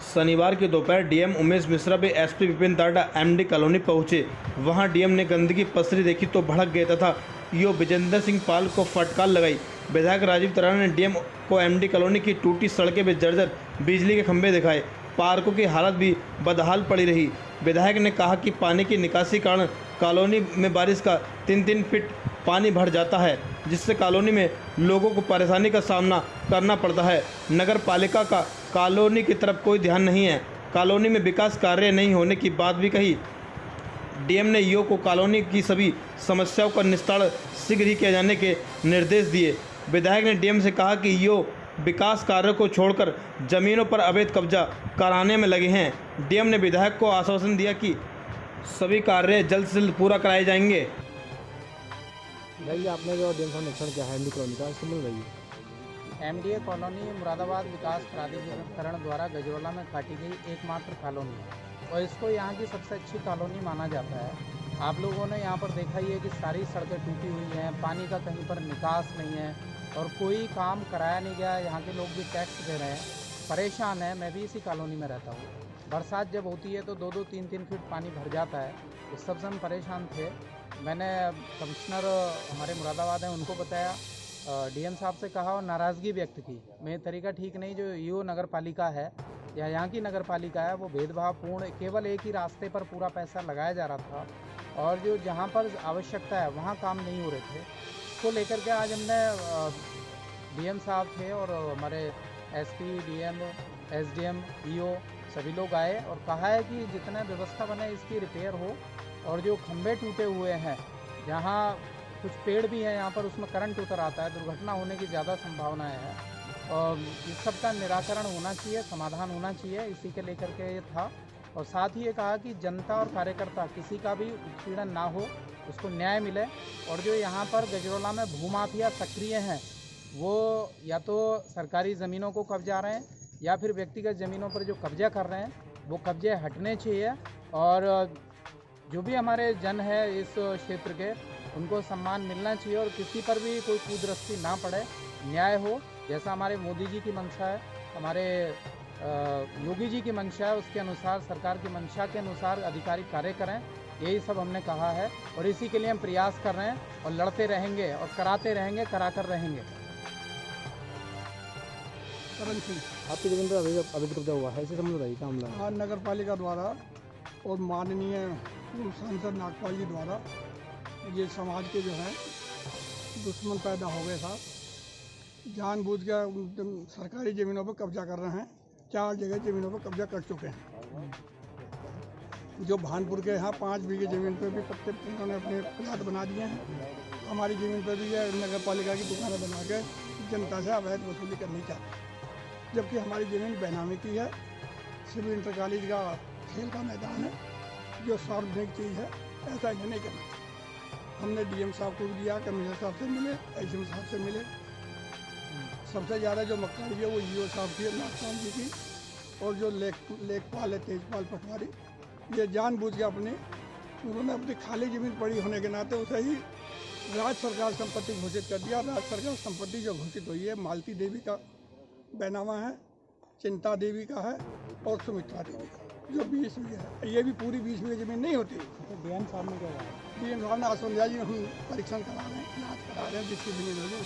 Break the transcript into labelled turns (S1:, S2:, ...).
S1: शनिवार की दोपहर डीएम उमेश मिश्रा भी SP Vipin Tada MD colony पहुंचे। वहां डीएम ने गंदगी पसरी देखी तो भड़क गए तथा ईओ विजेंद्र सिंह पाल को फटकार लगाई। विधायक राजीव तराना ने डीएम को एमडी कॉलोनी की टूटी सड़कें में जर्जर बिजली के खंभे दिखाए। पार्कों की हालत भी बदहाल पड़ी रही। विधायक ने कहा कि पानी की निकासी कारण कॉलोनी में बारिश का 3-3 फीट पानी भर जाता है, जिससे कॉलोनी में लोगों को परेशानी का सामना करना पड़ता है। नगर पालिका का कॉलोनी की तरफ कोई ध्यान नहीं है। कॉलोनी में विकास कार्य नहीं होने की बात भी कही। डीएम ने ईओ को कॉलोनी की सभी समस्याओं का निस्तारण शीघ्र ही किए जाने के निर्देश दिए। विधायक ने डीएम से कहा कि ईओ विकास कार्यों को छोड़कर जमीनों पर अवैध कब्जा कराने में लगे हैं। डीएम ने विधायक को आश्वासन दिया कि सभी कार्य जल्द से जल्द पूरा कराए जाएंगे।
S2: भाई आपने जो डीएम साहब निरीक्षण किया है एमडी कॉलोनी का, इसको मिल रही है।
S3: एमडीए कॉलोनी मुरादाबाद विकास प्राधिकरण द्वारा गजरोला में काटी गई एकमात्र कॉलोनी है और इसको यहाँ की सबसे अच्छी कॉलोनी माना जाता है। आप लोगों ने यहाँ पर देखा ही है कि सारी सड़कें टूटी हुई हैं, पानी का कहीं पर निकास नहीं है और कोई काम कराया नहीं गया। यहाँ के लोग भी टैक्स दे रहे हैं, परेशान है। मैं भी इसी कॉलोनी में रहता हूँ। बरसात जब होती है तो 2-2, 3-3 फीट पानी भर जाता है। इस सबसे हम परेशान थे। मैंने कमिश्नर हमारे मुरादाबाद हैं उनको बताया, डीएम साहब से कहा और नाराज़गी व्यक्त की। मेरा तरीका ठीक नहीं, जो ईओ नगर पालिका है या यहाँ की नगर पालिका है वो भेदभावपूर्ण, केवल एक ही रास्ते पर पूरा पैसा लगाया जा रहा था और जो जहाँ पर आवश्यकता है वहाँ काम नहीं हो रहे थे। इसको लेकर के आज हमने डीएम साहब थे और हमारे एसपी, डीएम, एसडीएम, ईओ सभी लोग आए और कहा है कि जितना व्यवस्था बने इसकी रिपेयर हो और जो खंभे टूटे हुए हैं, जहाँ कुछ पेड़ भी हैं यहाँ पर, उसमें करंट उतर आता है, दुर्घटना होने की ज़्यादा संभावनाएं हैं और इस सब का निराकरण होना चाहिए, समाधान होना चाहिए। इसी के लेकर के ये था और साथ ही ये कहा कि जनता और कार्यकर्ता किसी का भी उत्पीड़न ना हो, उसको न्याय मिले और जो यहाँ पर गजरोला में भूमाफिया सक्रिय हैं वो या तो सरकारी ज़मीनों को कब्जा रहे हैं या फिर व्यक्तिगत ज़मीनों पर जो कब्जा कर रहे हैं वो कब्जे हटने चाहिए और जो भी हमारे जन है इस क्षेत्र के उनको सम्मान मिलना चाहिए और किसी पर भी कोई कुदृष्टि ना पड़े, न्याय हो। जैसा हमारे मोदी जी की मंशा है, हमारे योगी जी की मंशा है, उसके अनुसार सरकार की मंशा के अनुसार अधिकारी कार्य करें, यही सब हमने कहा है और इसी के लिए हम प्रयास कर रहे हैं और लड़ते रहेंगे और कराते रहेंगे, कराकर रहेंगे।
S4: करण सिंह,
S2: आपकी जमीन पर अवैध कब्जा हुआ है, ऐसे समझ रही क्या मामला?
S4: आज नगर पालिका द्वारा और माननीय पूर्व सांसद नागपाल जी द्वारा ये समाज के जो है दुश्मन पैदा हो गए था, जानबूझ के सरकारी ज़मीनों पर कब्जा कर रहे हैं। 4 जगह ज़मीनों पर कब्जा कर चुके हैं। जो भानपुर के यहाँ 5 बीघे ज़मीन पर भी पत्ते उन्होंने अपने प्लाट बना दिए हैं। हमारी ज़मीन पर भी यह नगर पालिका की दुकानें बना के जनता से अवैध वसूली करनी चाहिए, जबकि हमारी ज़मीन बेनामी की है। सिविल इंटर कॉलेज का खेल का मैदान है, जो सार्वजनिक चीज़ है, ऐसा इन्हें नहीं करना चाहिए। हमने डीएम साहब को भी दिया, कमिश्नर साहब से मिले, एसडीएम साहब से मिले। सबसे ज़्यादा जो मक्कारी है वो ईओ साहब की, नागपाल जी की, और जो लेखपाल है तेजपाल पटवारी, ये जानबूझ के उन्होंने अपनी खाली ज़मीन पड़ी होने के नाते उसे ही राज्य सरकार संपत्ति घोषित कर दिया। राज्य सरकार संपत्ति जो घोषित हुई है मालती देवी का बैनामा है, चिंता देवी का है और सुमित्रा देवी का, जो 20 बीघे है। ये भी पूरी 20 बीघे ज़मीन नहीं होती।
S2: तो डीएम साहब ने क्या कहा?
S4: डीएम साहब ने आश्वासन दिया जी हम परीक्षण करा रहे हैं, जाँच करा रहे हैं, जिसकी ज़मीन होगी।